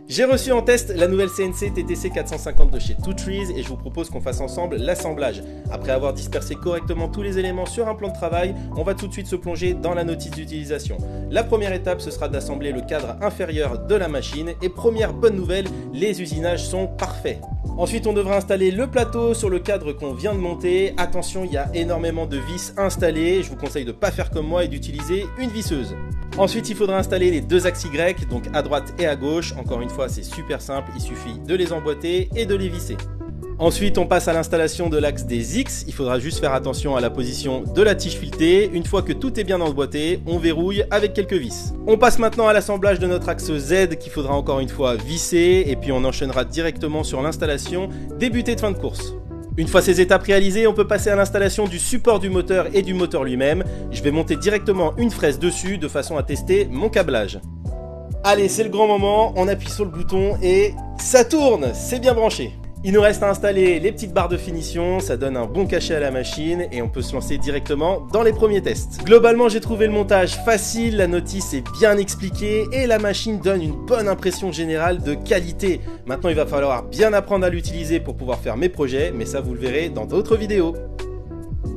J'ai reçu en test la nouvelle CNC TTC 450 de chez Two Trees et je vous propose qu'on fasse ensemble l'assemblage. Après avoir dispersé correctement tous les éléments sur un plan de travail, on va tout de suite se plonger dans la notice d'utilisation. La première étape, ce sera d'assembler le cadre inférieur de la machine et première bonne nouvelle, les usinages sont parfaits. Ensuite, on devra installer le plateau sur le cadre qu'on vient de monter. Attention, il y a énormément de vis installées. Je vous conseille de ne pas faire comme moi et d'utiliser une visseuse. Ensuite, il faudra installer les deux axes Y, donc à droite et à gauche. Encore une fois, c'est super simple, il suffit de les emboîter et de les visser. Ensuite, on passe à l'installation de l'axe des X. Il faudra juste faire attention à la position de la tige filetée. Une fois que tout est bien emboîté, on verrouille avec quelques vis. On passe maintenant à l'assemblage de notre axe Z qu'il faudra encore une fois visser. Et puis on enchaînera directement sur l'installation des butées de fin de course. Une fois ces étapes réalisées, on peut passer à l'installation du support du moteur et du moteur lui-même. Je vais monter directement une fraise dessus de façon à tester mon câblage. Allez, c'est le grand moment, on appuie sur le bouton et ça tourne, c'est bien branché. Il nous reste à installer les petites barres de finition, ça donne un bon cachet à la machine et on peut se lancer directement dans les premiers tests. Globalement, j'ai trouvé le montage facile, la notice est bien expliquée et la machine donne une bonne impression générale de qualité. Maintenant, il va falloir bien apprendre à l'utiliser pour pouvoir faire mes projets, mais ça vous le verrez dans d'autres vidéos.